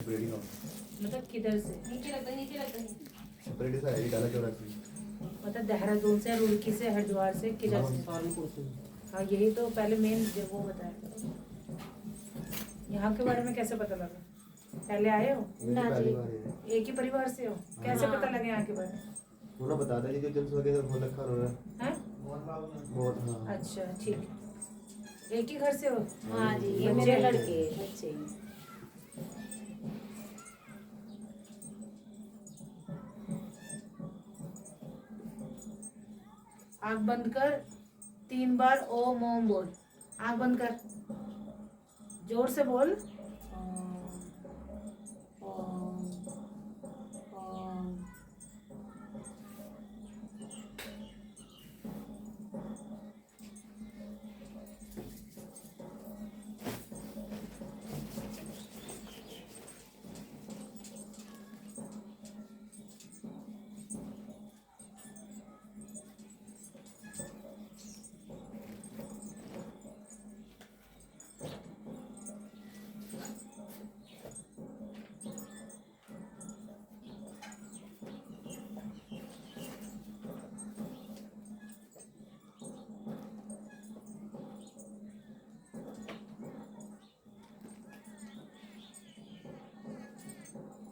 मतलब किधर से? नीचे लगता है। सेपरेट सा है डाला चौरासी। मतलब देहरादून से, रुड़की से, हरिद्वार से, किधर से? हाँ यही तो पहले मेन वो बताया। यहाँ के बारे में कैसे पता लगा? पहले आए हो? ना जी। एक ही परिवार से हो? कैसे हाँ। पता लगे यहाँ के बारे में? उन्होंने बता दिया जो जल्द वगैरह हो रखा उन्होंने। हैं? बहुत हाँ। अच्छा ठीक है। एक ही घर से हो? हाँ जी, ये बच्चे? मेरे लड़के बच्चे। आँख बंद कर, 3 बार ओम ओम बोल। आँख बंद कर, जोर से बोल। ओम ओम।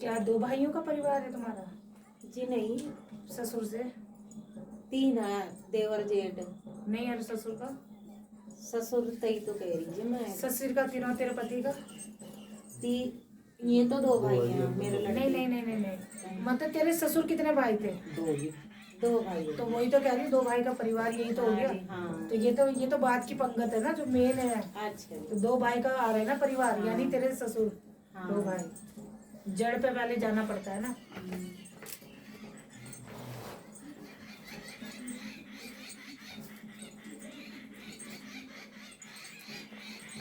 क्या 2 भाइयों का परिवार है तुम्हारा? जी नहीं, ससुर से? 3 है, देवर जेठ। नहीं है ससुर का? ससुर तई तो कह रही जी मैं। ससुर का तीनों, तेरे पति का? ये तो 2 भाई हैं मेरे लड़के। नहीं नहीं नहीं नहीं नहीं, मतलब तेरे ससुर कितने भाई थे? 2 भाई हैं। तो वही तो कह रही, 2 भाई का परिवार, यही तो हो हाँ गया। जी, हाँ। तो ये तो बात की पंगत है ना, जो मेन है। अच्छा तो 2 भाई का आ रहा है ना परिवार, हाँ। यानी तेरे ससुर। हाँ। 2 भाई, जड़ पे पहले जाना पड़ता है ना।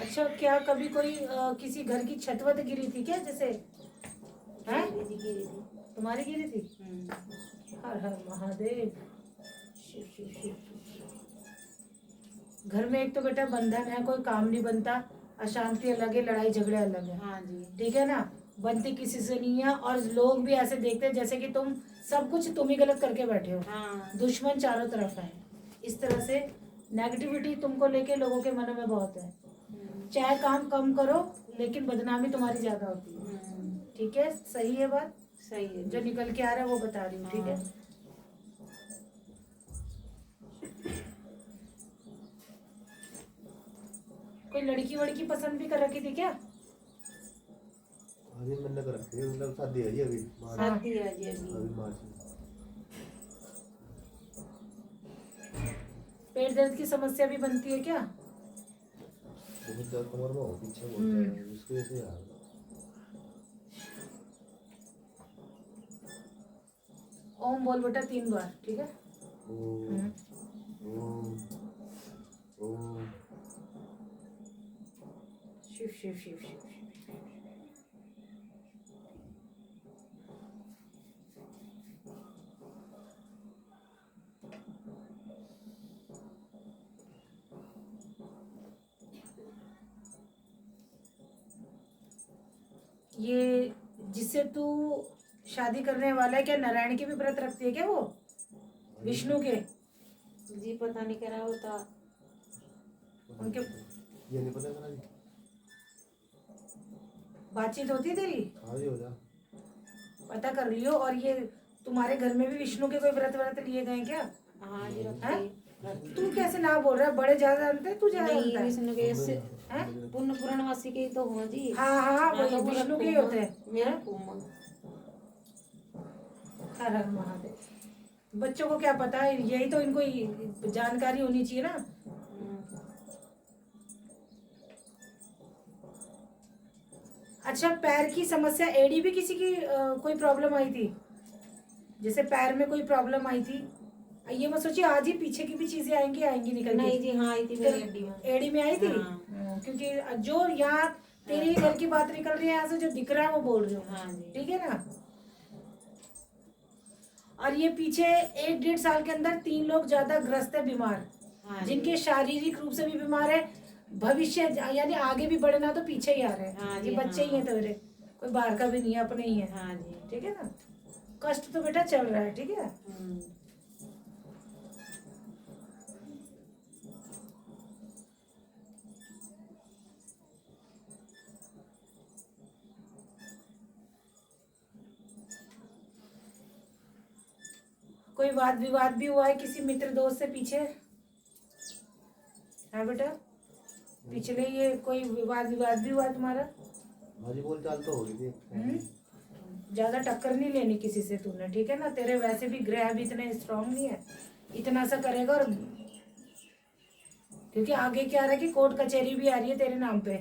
अच्छा, क्या कभी कोई किसी घर की छत वत गिरी थी क्या? जैसे हैं? गिरी थी। तुम्हारी गिरी थी? हर हर महादेव, शिव शिव शिव शिव। घर में एक तो बेटा बंधन है, कोई काम नहीं बनता, अशांति अलग है, लड़ाई झगड़े अलग है। हाँ जी। ठीक है ना? बनती किसी से नहीं है, और लोग भी ऐसे देखते हैं जैसे कि तुम सब कुछ तुम ही गलत करके बैठे हो। हाँ। दुश्मन चारों तरफ है। इस तरह से नेगेटिविटी तुमको लेके लोगों के मनों में बहुत है। चाहे काम कम करो, लेकिन बदनामी तुम्हारी ज्यादा होती है। ठीक है? सही है बात? सही है जो निकल के आ रहा है वो बता रही हूँ। ठीक है? कोई लड़की वड़की पसंद भी कर रखी थी क्या? अभी मैंने कर रखी है, मतलब शादी है जी अभी शादी है जी अभी। मार्च में। पेट दर्द की समस्या भी बनती है क्या? बहुत ज्यादा कमर में हो पीछे बहुत ज्यादा, उसकी वजह से यार। ओम बोल बेटा 3 बार। ठीक है? ओम ओम ओम। शिव शिव शिव शिव शिव। ये जिससे तू शादी करने वाला है, क्या नारायण के भी व्रत रखती है क्या वो? विष्णु के? जी पता नहीं करा होता। उनके ये नहीं पता करा जी। बातचीत होती है तेरी? हाँ जी हो जा। पता कर लियो। और ये तुम्हारे घर में भी विष्णु के कोई व्रत व्रत लिए गए क्या? हाँ जी हैं? रखते। तू कैसे ना बोल रहा है? बड़े ज्यादा जानते हैं, तू ज्यादा नहीं जानता है? विष्णु के से हैं? पुण्य पूर्णवासी के ही तो हुआ जी। हाँ हाँ, मैं वही तो विष्णु के ही रखूंगा। होते हैं। मैं रखूंगा। हर हर महादेव। बच्चों को क्या पता है? यही तो इनको जानकारी होनी चाहिए ना। अच्छा, पैर की समस्या, एड़ी भी किसी की कोई प्रॉब्लम आई थी? जैसे पैर में कोई प्रॉब्लम आई थी? ये मत सोचिए आज ही पीछे की भी चीजें आएंगी निकल के। नहीं जी, हाँ आई थी मेरी हड्डी में। एड़ी में आई थी? हाँ। क्योंकि जो यहाँ तेरे घर की बात निकल रही है, यहाँ से जो दिख रहा है वो बोल रही हूँ। हाँ जी। ठीक है ना? और ये पीछे 1-1.5 साल के अंदर 3 लोग ज्यादा ग्रस्त है बीमार। हाँ जी। जिनके शारीरिक रूप से भी बीमार है, भविष्य यानी आगे भी बढ़ना तो पीछे ही आ रहे हैं। हाँ ये जी, बच्चे ही हाँ। हैं तेरे, कोई बाहर का भी नहीं है, अपने ही है। हाँ जी। ठीक है ना, कष्ट तो बेटा चल रहा है। ठीक है, कोई वाद विवाद भी हुआ है किसी मित्र दोस्त से पीछे? हाँ बेटा, पिछले ये कोई वाद विवाद भी हुआ है तुम्हारा? हाँ जी, बोल चाल तो होगी थी। ज्यादा टक्कर नहीं लेनी किसी से तूने, ठीक है ना। तेरे वैसे भी ग्रह भी इतने स्ट्रांग नहीं है, इतना सा करेगा। और क्योंकि आगे क्या आ रहा है कि कोर्ट कचहरी भी आ रही है तेरे नाम पे,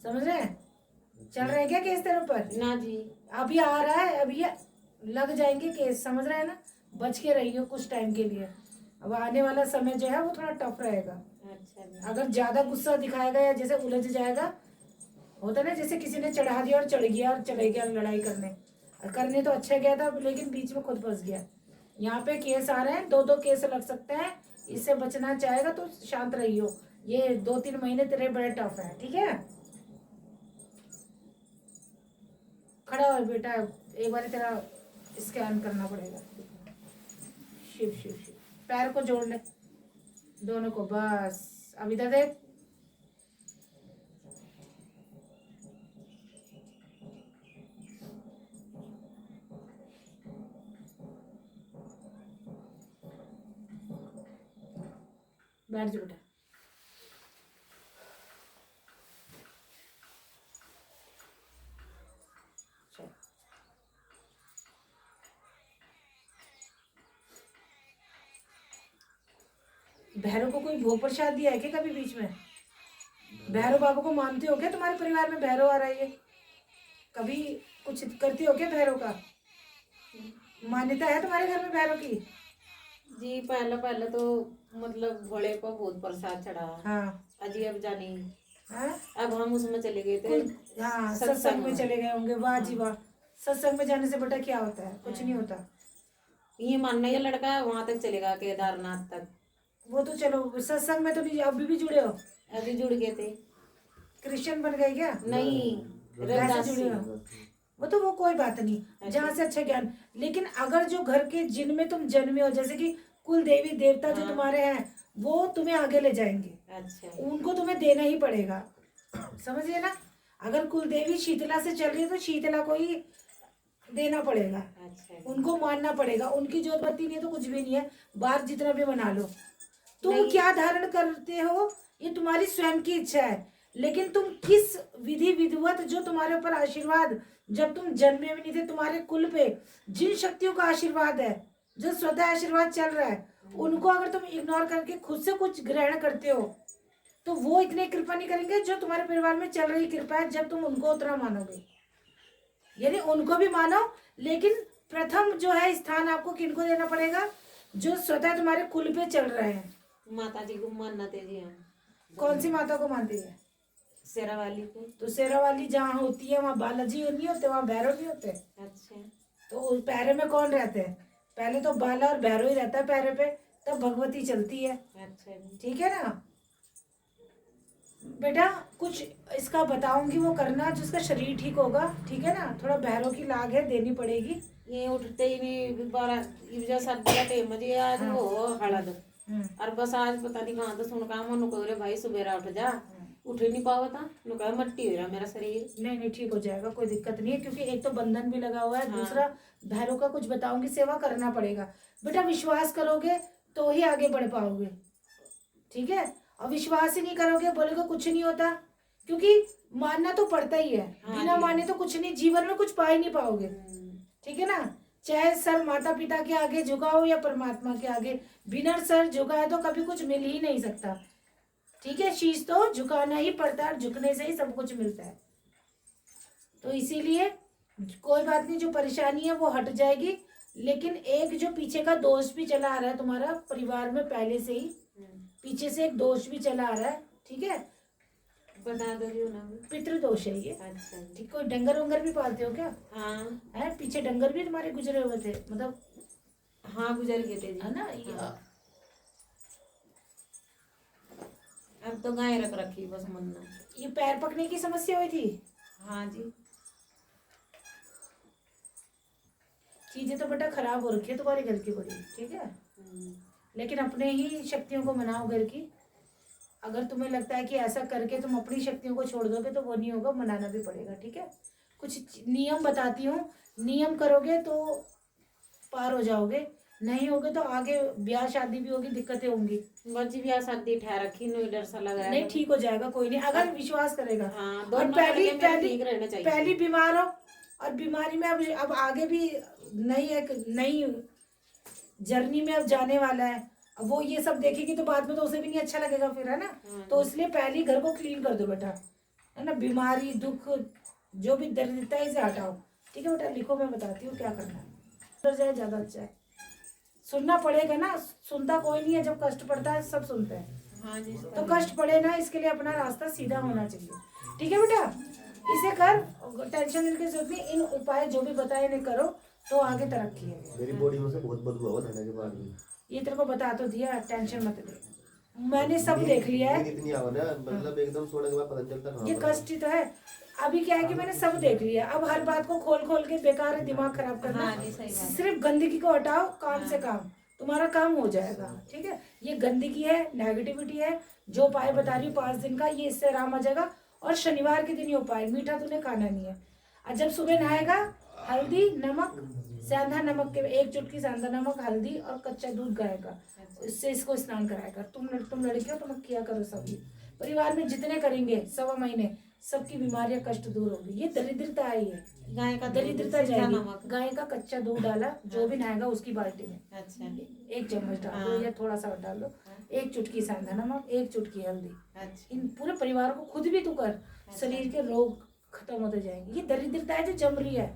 समझ रहे हैं? चल रहा है क्या केस तेरे ऊपर? ना जी, अभी आ रहा है, अभी लग जाएंगे केस, समझ रहे हैं ना। बच के रहिए कुछ टाइम के लिए। अब आने वाला समय जो है वो थोड़ा टफ रहेगा। अच्छा जी। अगर ज्यादा गुस्सा दिखाएगा या जैसे उलझ जाएगा, होता ना जैसे किसी ने चढ़ा दिया और चढ़ गया और चले गया लड़ाई करने तो अच्छा गया था, लेकिन बीच में खुद फंस गया। यहाँ पे केस आ रहे हैं, 2-2 केस लग सकते हैं। इससे बचना चाहेगा तो शांत रहियो। ये 2-3 महीने तेरे बड़े टफ है। ठीक है, खड़ा हो बेटा, एक बार तेरा स्कैन करना पड़ेगा। शिव शिव शिव, पैर को जोड़ ले दोनों को, बस। अब इधर देख, बैठ जा बेटा। चल, भैरव को कोई भोग प्रसाद दिया है क्या कभी बीच में? भैरव बाबा को मानते हो क्या? तुम्हारे परिवार में भैरव आ रहा है ये, कभी कुछ करती हो क्या भैरव का? मान्यता है तुम्हारे घर में भैरव की? जी पहले पहले तो मतलब भोले को बहुत प्रसाद चढ़ा। हाँ अजी अब जानी, हाँ, अब हम उसमें चले गए थे। हाँ सत्संग सत्संग में में। चले गए होंगे। वाह जी वाह। सत्संग में जाने से बेटा क्या होता है? कुछ नहीं होता। ये मानना ये लड़का वहां तक चलेगा, केदारनाथ तक। वो तो चलो, सत्संग में तो नहीं, अभी भी जुड़े हो? अभी जुड़ गए थे। क्रिश्चियन बन गए क्या? नहीं, वैसे रविदास जुड़े जी। हो? वो कोई बात नहीं, जहाँ से अच्छा ज्ञान। लेकिन अगर जो घर के जिनमें तुम जन्मे हो, जैसे कि कुल देवी देवता जो हाँ। तुम्हारे हैं, वो तुम्हें आगे ले जाएंगे। अच्छा। उनको तुम्हें देना ही पड़ेगा, समझिए ना। अगर कुल देवी शीतला से चल रही है तो शीतला को ही देना पड़ेगा, अच्छा। उनको मानना पड़ेगा। उनकी जोत बत्ती नहीं है तो कुछ भी नहीं है, बाहर जितना भी मना लो। तुम नहीं। क्या धारण करते हो ये तुम्हारी स्वयं की इच्छा है, लेकिन तुम किस विधि विधिवत, जो तुम्हारे ऊपर आशीर्वाद, जब तुम जन्मे भी नहीं थे, तुम्हारे कुल पे जिन शक्तियों का आशीर्वाद है, जो स्वतः आशीर्वाद चल रहा है, उनको अगर तुम इग्नोर करके खुद से कुछ ग्रहण करते हो, तो वो इतने कृपा नहीं करेंगे जो तुम्हारे परिवार में चल रही कृपा है, जब तुम उनको उतना मानोगे। यानी उनको भी मानो, लेकिन प्रथम जो है स्थान आपको किनको देना पड़ेगा? जो स्वतः तुम्हारे कुल पे चल रहे हैं। माता जी को मानना थे जी हम। कौन सी माता को मानती है? शेरा वाली को। तो शेरा वाली जहाँ होती है वहाँ बालाजी नहीं होते, वहाँ भैरव नहीं होते। अच्छा। तो उस पैरे में कौन रहते हैं? पहले तो बाला और भैरव ही रहता है पैरे पे, तब भगवती चलती है। अच्छा जी। ठीक है ना बेटा, कुछ इसका बताऊंगी वो करना, जिसका शरीर ठीक होगा। ठीक है ना, थोड़ा भैरव की लाग है, देनी पड़ेगी। ये उठते ही नहीं 12 सर्दी का टाइम मुझे आज हाँ। वो हड़द। और बस आज पता नहीं कहाँ तो सुन काम मनु को रे भाई सुबेरा उठ जा, उठ ही नहीं पावा था। नु कहा मट्टी हो रहा मेरा शरीर। नहीं नहीं, ठीक हो जाएगा, कोई दिक्कत नहीं है। क्योंकि एक तो बंधन भी लगा हुआ है, हाँ। दूसरा भैरव का कुछ बताऊंगी, सेवा करना पड़ेगा। बेटा विश्वास करोगे तो ही आगे बढ़ पाओगे। ठीक है, और विश्वास ही नहीं करोगे, बोलोगे कुछ नहीं होता, क्योंकि मानना तो पड़ता ही है। हाँ बिना जी। माने तो कुछ नहीं, जीवन में कुछ पा ही नहीं पाओगे। ठीक है ना, चाहे सर माता पिता के आगे झुकाओ या परमात्मा के आगे, बिना सर झुकाए तो कभी कुछ मिल ही नहीं सकता। ठीक है, शीश तो झुकाना ही पड़ता है, और झुकने से ही सब कुछ मिलता है। तो इसीलिए कोई बात नहीं, जो परेशानी है वो हट जाएगी। लेकिन एक जो पीछे का दोष भी चला आ रहा है तुम्हारा परिवार में, पहले से ही पीछे से एक दोष भी चला आ रहा है। ठीक है, बता दो जी ना। पितृदोष है ये। अच्छा जी। ठीक, कोई डंगर वंगर भी पालते हो क्या? हाँ। है, पीछे डंगर भी तुम्हारे गुजरे हुए थे, मतलब हाँ गुजर गए थे जी। है ना। हाँ। अब तो गाय रख रखी बस मन्ना। ये पैर पकने की समस्या हुई थी? हाँ जी। चीजें तो बेटा खराब हो रखी है तुम्हारे घर की बड़ी, ठीक है। लेकिन अपने ही शक्तियों को मनाओ घर की। अगर तुम्हें लगता है कि ऐसा करके तुम अपनी शक्तियों को छोड़ दोगे तो वो नहीं होगा, मनाना भी पड़ेगा, ठीक है। कुछ नियम बताती हूँ, नियम करोगे तो पार हो जाओगे, नहीं होगे तो आगे ब्याह शादी भी होगी, दिक्कतें होंगी। बच्ची भी शादी ठहर रखी, नो डर सा लग रहा है। नहीं ठीक हो जाएगा, कोई नहीं अगर विश्वास करेगा। हाँ, और दोनों पहली लड़के मेरे पहली ठीक रहने चाहिए। पहली बीमार हो और बीमारी में अब आगे भी नई जर्नी में अब जाने वाला है। अब वो ये सब देखेगी तो बाद में तो उसे भी नहीं अच्छा लगेगा फिर, है ना। तो इसलिए पहले घर को क्लीन कर दो बेटा, है ना। बीमारी दुख जो भी दरिद्रता है इसे हटाओ, ठीक है बेटा। लिखो, मैं बताती हूँ क्या करना है, तो जाए ज्यादा अच्छा है। सुनना पड़ेगा ना, सुनता कोई नहीं है, जब कष्ट पड़ता है सब सुनते हैं। हाँ जी। तो कष्ट पड़े ना, इसके लिए अपना रास्ता सीधा होना चाहिए, ठीक है बेटा। इसे कर, टेंशन लेने की जरूरत नहीं। इन उपाय जो भी बताए इन्हें करो तो आगे तरक्की है। मेरी बॉडी में से बहुत बदबू हुआ नहाने के बाद भी। ये तेरे को बता तो दिया, टेंशन मत ले, मैंने सब देख लिया है। नींद इतनी आवा ना, मतलब एकदम सोने के बाद पता नहीं चलता कहाँ ये पर है। कष्ट ही तो है। अभी क्या है कि मैंने सब देख लिया, अब हर बात को खोल खोल के बेकार है दिमाग खराब करना। हाँ जी, सही बात। सिर्फ गंदगी को हटाओ, काम से काम, तुम्हारा काम हो जाएगा, ठीक है। ये गंदगी है, नेगेटिविटी है। जो उपाय बता रही हूँ 5 दिन का, ये इससे आराम आ जाएगा। और शनिवार के दिन ये उपाय, मीठा तूने खाना नहीं है। और जब सुबह नहाएगा, हल्दी नमक, सेंधा नमक के 1 चुटकी सेंधा नमक, हल्दी और कच्चा दूध गाय का, इससे इसको स्नान कराएगा। तुम लड़की हो, तुम किया करो सभी। परिवार में जितने करेंगे 1.25 महीने, सबकी बीमारियां कष्ट दूर होगी। ये दरिद्रता आई है, गाय का दरिद्रता दूध, जाएगी। नमक। गाय का कच्चा दूध डाला, जो भी नहाएगा उसकी बाल्टी में अच्छा 1 चम्मच डाल दो, या थोड़ा सा डाल दो। 1 चुटकी सेंधा नमक, 1 चुटकी हल्दी। अच्छा। इन पूरे परिवार को, खुद भी तू कर, शरीर के रोग खत्म होते जाएंगे। ये दरिद्रता है जो जम रही है,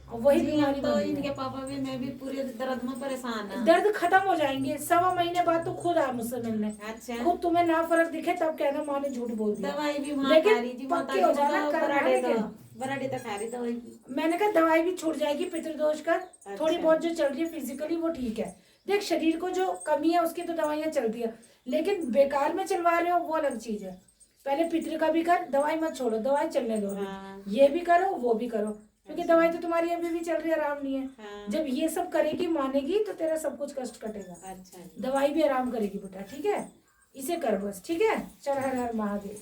और वही बीमारी तो बन रही इनके है। पापा भी, मैं भी पूरे दर्द में परेशान है। दर्द खत्म हो जाएंगे। 1.25 महीने बाद तो खुद आ मुझसे मिलने। अच्छा। खुद तुम्हें ना फर्क दिखे तब कहना माँ ने झूठ बोल दिया। दवाई भी वहाँ लेकिन खा रही थी, पक्के हो जाना, बराडे करना तो बराडे तो खा रही दवाई भी। मैंने कहा दवाई भी छूट जाएगी, पितृदोष कर। थोड़ी बहुत जो चल रही है फिजिकली वो ठीक है। देख शरीर को जो कमी है उसकी तो दवाइयाँ चलती है, लेकिन बेकार में चलवा रहे हो वो अलग चीज है। पहले पितृ का भी कर, दवाई मत छोड़ो, दवाई चलने दो। हाँ। ये भी करो वो भी करो, क्योंकि दवाई तो तुम्हारी अभी भी चल रही है, आराम नहीं है। हाँ। जब ये सब करेगी, मानेगी, तो तेरा सब कुछ कष्ट कटेगा। अच्छा। दवाई भी आराम करेगी बेटा, ठीक है। इसे कर बस, ठीक है। चल हर हर महादेव।